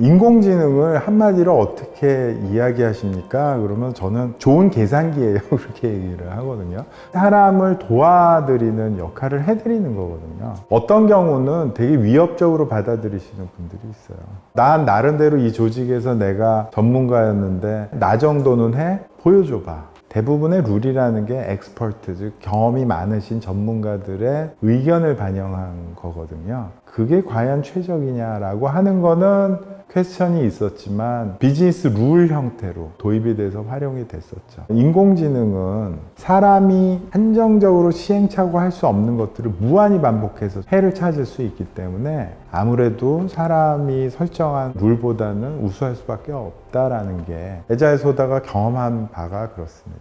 인공지능을 한마디로 어떻게 이야기하십니까? 그러면 저는 좋은 계산기예요. 그렇게 얘기를 하거든요. 사람을 도와드리는 역할을 해드리는 거거든요. 어떤 경우는 되게 위협적으로 받아들이시는 분들이 있어요. 난 나름대로 이 조직에서 내가 전문가였는데 나 정도는 해? 보여줘봐. 대부분의 룰이라는 게 엑스퍼트, 즉 경험이 많으신 전문가들의 의견을 반영한 거거든요. 그게 과연 최적이냐라고 하는 거는 퀘스천이 있었지만 비즈니스 룰 형태로 도입이 돼서 활용이 됐었죠. 인공지능은 사람이 한정적으로 시행착오할 수 없는 것들을 무한히 반복해서 해를 찾을 수 있기 때문에 아무래도 사람이 설정한 룰보다는 우수할 수밖에 없다라는 게 에자일 소다가 경험한 바가 그렇습니다.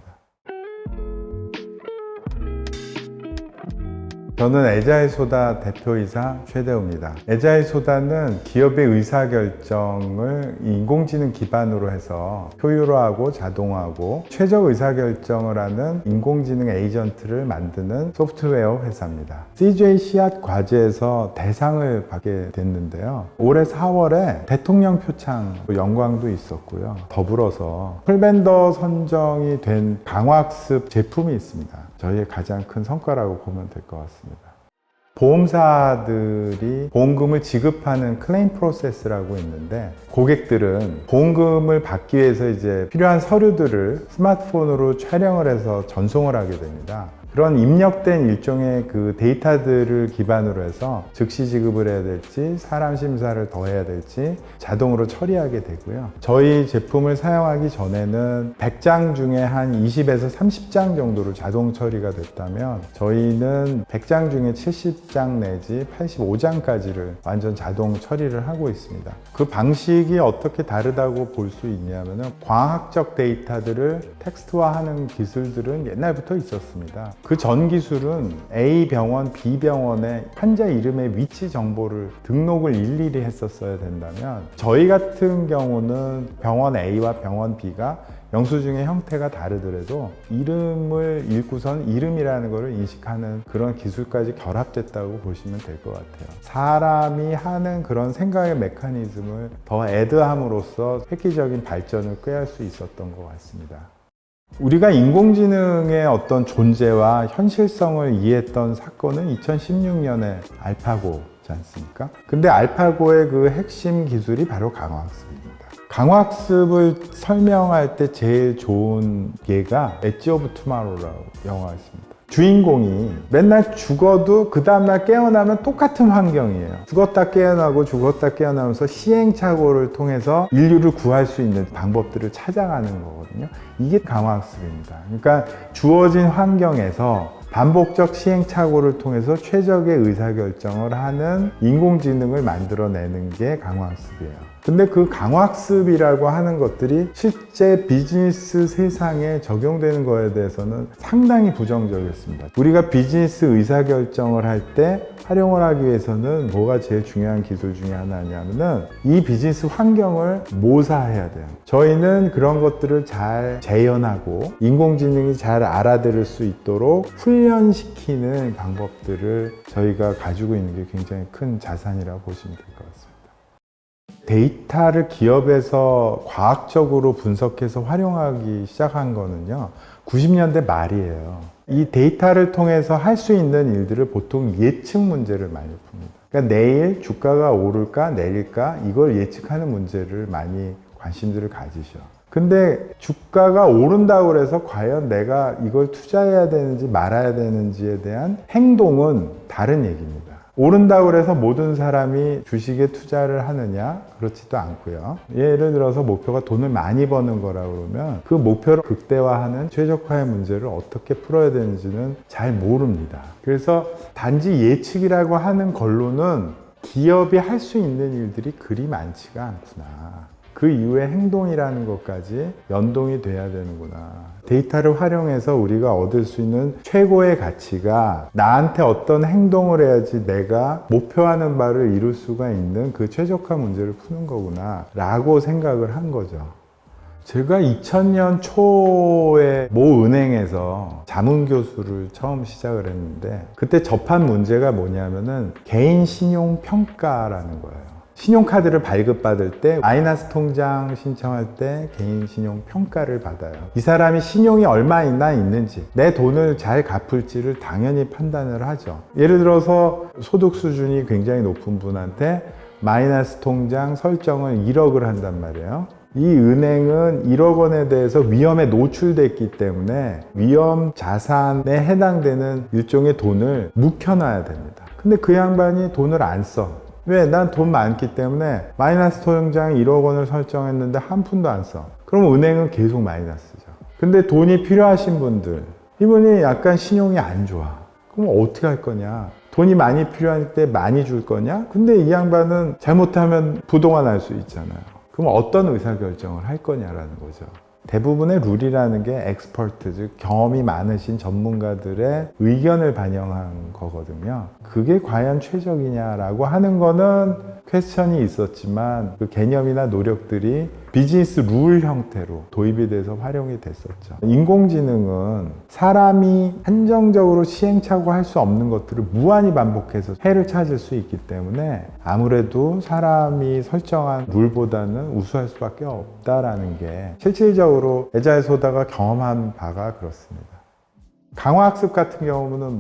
저는 에자일 소다 대표이사 최대우입니다. 에자일 소다는 기업의 의사결정을 인공지능 기반으로 해서 효율화하고 자동화하고 최적 의사결정을 하는 인공지능 에이전트를 만드는 소프트웨어 회사입니다. CJ 씨앗 과제에서 대상을 받게 됐는데요. 올해 4월에 대통령 표창 영광도 있었고요. 더불어서 풀벤더 선정이 된 강화학습 제품이 있습니다. 저희의 가장 큰 성과라고 보면 될 것 같습니다. 보험사들이 보험금을 지급하는 클레임 프로세스라고 있는데 고객들은 보험금을 받기 위해서 이제 필요한 서류들을 스마트폰으로 촬영을 해서 전송을 하게 됩니다. 그런 입력된 일종의 그 데이터들을 기반으로 해서 즉시 지급을 해야 될지 사람 심사를 더 해야 될지 자동으로 처리하게 되고요. 저희 제품을 사용하기 전에는 100장 중에 한 20에서 30장 정도로 자동 처리가 됐다면 저희는 100장 중에 70장 내지 85장까지를 완전 자동 처리를 하고 있습니다. 그 방식이 어떻게 다르다고 볼 수 있냐면은 과학적 데이터들을 텍스트화하는 기술들은 옛날부터 있었습니다. 그 전 기술은 A 병원, B 병원의 환자 이름의 위치 정보를 등록을 일일이 했었어야 된다면 저희 같은 경우는 병원 A와 병원 B가 영수증의 형태가 다르더라도 이름을 읽고선 이름이라는 것을 인식하는 그런 기술까지 결합됐다고 보시면 될 것 같아요. 사람이 하는 그런 생각의 메커니즘을 더 애드함으로써 획기적인 발전을 꾀할 수 있었던 것 같습니다. 우리가 인공지능의 어떤 존재와 현실성을 이해했던 사건은 2016년에 알파고지 않습니까? 근데 알파고의 그 핵심 기술이 바로 강화학습입니다. 강화학습을 설명할 때 제일 좋은 예가 엣지 오브 투마로우라고 영화가 있습니다. 주인공이 맨날 죽어도 그 다음날 깨어나면 똑같은 환경이에요. 죽었다 깨어나고 죽었다 깨어나면서 시행착오를 통해서 인류를 구할 수 있는 방법들을 찾아가는 거거든요. 이게 강화학습입니다. 그러니까 주어진 환경에서 반복적 시행착오를 통해서 최적의 의사결정을 하는 인공지능을 만들어내는 게 강화학습이에요. 근데 그 강화학습이라고 하는 것들이 실제 비즈니스 세상에 적용되는 거에 대해서는 상당히 부정적이었습니다. 우리가 비즈니스 의사결정을 할 때 활용을 하기 위해서는 뭐가 제일 중요한 기술 중에 하나냐면은 이 비즈니스 환경을 모사해야 돼요. 저희는 그런 것들을 잘 재현하고 인공지능이 잘 알아들을 수 있도록 훈련시키는 방법들을 저희가 가지고 있는 게 굉장히 큰 자산이라고 보시면 될 것 같습니다. 데이터를 기업에서 과학적으로 분석해서 활용하기 시작한 거는요 90년대 말이에요. 이 데이터를 통해서 할 수 있는 일들을 보통 예측 문제를 많이 풉니다. 그러니까 내일 주가가 오를까 내릴까 이걸 예측하는 문제를 많이 관심들을 가지셔. 근데 주가가 오른다고 해서 과연 내가 이걸 투자해야 되는지 말아야 되는지에 대한 행동은 다른 얘기입니다. 오른다고 해서 모든 사람이 주식에 투자를 하느냐? 그렇지도 않고요. 예를 들어서 목표가 돈을 많이 버는 거라 그러면 그 목표를 극대화하는 최적화의 문제를 어떻게 풀어야 되는지는 잘 모릅니다. 그래서 단지 예측이라고 하는 걸로는 기업이 할 수 있는 일들이 그리 많지가 않구나. 그 이후에 행동이라는 것까지 연동이 돼야 되는구나. 데이터를 활용해서 우리가 얻을 수 있는 최고의 가치가 나한테 어떤 행동을 해야지 내가 목표하는 바를 이룰 수가 있는 그 최적화 문제를 푸는 거구나 라고 생각을 한 거죠. 제가 2000년 초에 모 은행에서 자문교수를 처음 시작을 했는데 그때 접한 문제가 뭐냐면은 개인 신용 평가라는 거예요. 신용카드를 발급받을 때 마이너스 통장 신청할 때 개인 신용 평가를 받아요. 이 사람이 신용이 얼마 있는지, 내 돈을 잘 갚을지를 당연히 판단을 하죠. 예를 들어서 소득 수준이 굉장히 높은 분한테 마이너스 통장 설정을 1억을 한단 말이에요. 이 은행은 1억 원에 대해서 위험에 노출됐기 때문에 위험 자산에 해당되는 일종의 돈을 묵혀놔야 됩니다. 근데 그 양반이 돈을 안 써. 왜? 난 돈 많기 때문에 마이너스 통장 1억 원을 설정했는데 한 푼도 안 써. 그럼 은행은 계속 마이너스죠. 근데 돈이 필요하신 분들, 이분이 약간 신용이 안 좋아. 그럼 어떻게 할 거냐? 돈이 많이 필요할 때 많이 줄 거냐? 근데 이 양반은 잘못하면 부동산 할 수 있잖아요. 그럼 어떤 의사결정을 할 거냐라는 거죠. 대부분의 룰이라는 게 엑스퍼트, 즉 경험이 많으신 전문가들의 의견을 반영한 거거든요. 그게 과연 최적이냐라고 하는 거는 퀘스천이 있었지만 그 개념이나 노력들이 비즈니스 룰 형태로 도입이 돼서 활용이 됐었죠. 인공지능은 사람이 한정적으로 시행착오할 수 없는 것들을 무한히 반복해서 해를 찾을 수 있기 때문에 아무래도 사람이 설정한 룰보다는 우수할 수밖에 없다라는 게 실질적으로 애자일 소다가 경험한 바가 그렇습니다. 강화학습 같은 경우는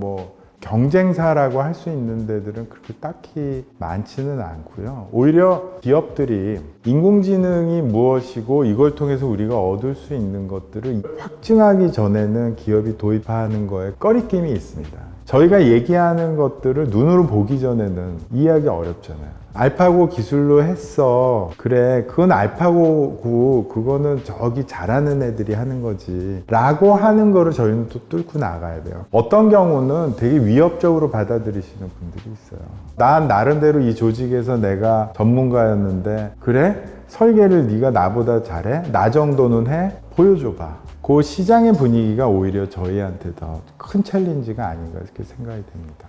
경쟁사라고 할 수 있는 데들은 그렇게 딱히 많지는 않고요. 오히려 기업들이 인공지능이 무엇이고 이걸 통해서 우리가 얻을 수 있는 것들을 확증하기 전에는 기업이 도입하는 거에 꺼리낌이 있습니다. 저희가 얘기하는 것들을 눈으로 보기 전에는 이해하기 어렵잖아요. 알파고 기술로 했어. 그래, 그건 알파고고 그거는 저기 잘하는 애들이 하는 거지 라고 하는 거를 저희는 또 뚫고 나가야 돼요. 어떤 경우는 되게 위협적으로 받아들이시는 분들이 있어요. 난 나름대로 이 조직에서 내가 전문가였는데 그래? 설계를 네가 나보다 잘해? 나 정도는 해? 보여줘봐. 그 시장의 분위기가 오히려 저희한테 더 큰 챌린지가 아닌가 이렇게 생각이 됩니다.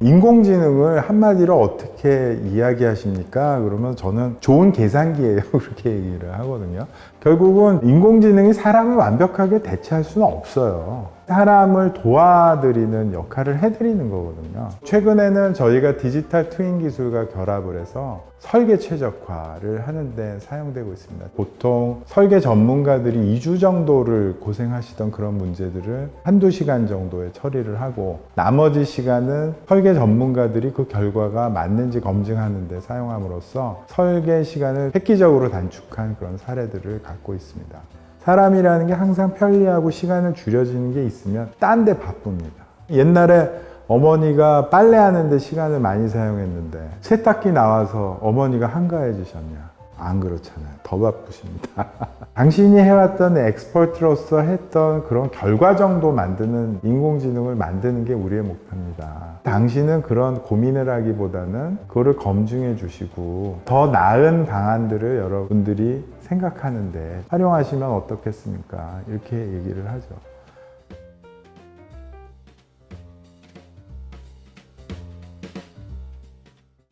인공지능을 한마디로 어떻게 이야기하십니까? 그러면 저는 좋은 계산기예요. 그렇게 얘기를 하거든요. 결국은 인공지능이 사람을 완벽하게 대체할 수는 없어요. 사람을 도와드리는 역할을 해드리는 거거든요. 최근에는 저희가 디지털 트윈 기술과 결합을 해서 설계 최적화를 하는 데 사용되고 있습니다. 보통 설계 전문가들이 2주 정도를 고생하시던 그런 문제들을 한두 시간 정도에 처리를 하고 나머지 시간은 설계 전문가들이 그 결과가 맞는지 검증하는 데 사용함으로써 설계 시간을 획기적으로 단축한 그런 사례들을 갖고 있습니다. 사람이라는 게 항상 편리하고 시간을 줄여지는 게 있으면 딴 데 바쁩니다. 옛날에 어머니가 빨래하는데 시간을 많이 사용했는데 세탁기 나와서 어머니가 한가해지셨냐? 안 그렇잖아요. 더 바쁘십니다. 당신이 해왔던 엑스퍼트로서 했던 그런 결과 정도 만드는 인공지능을 만드는 게 우리의 목표입니다. 당신은 그런 고민을 하기보다는 그거를 검증해 주시고 더 나은 방안들을 여러분들이 생각하는데 활용하시면 어떻겠습니까? 이렇게 얘기를 하죠.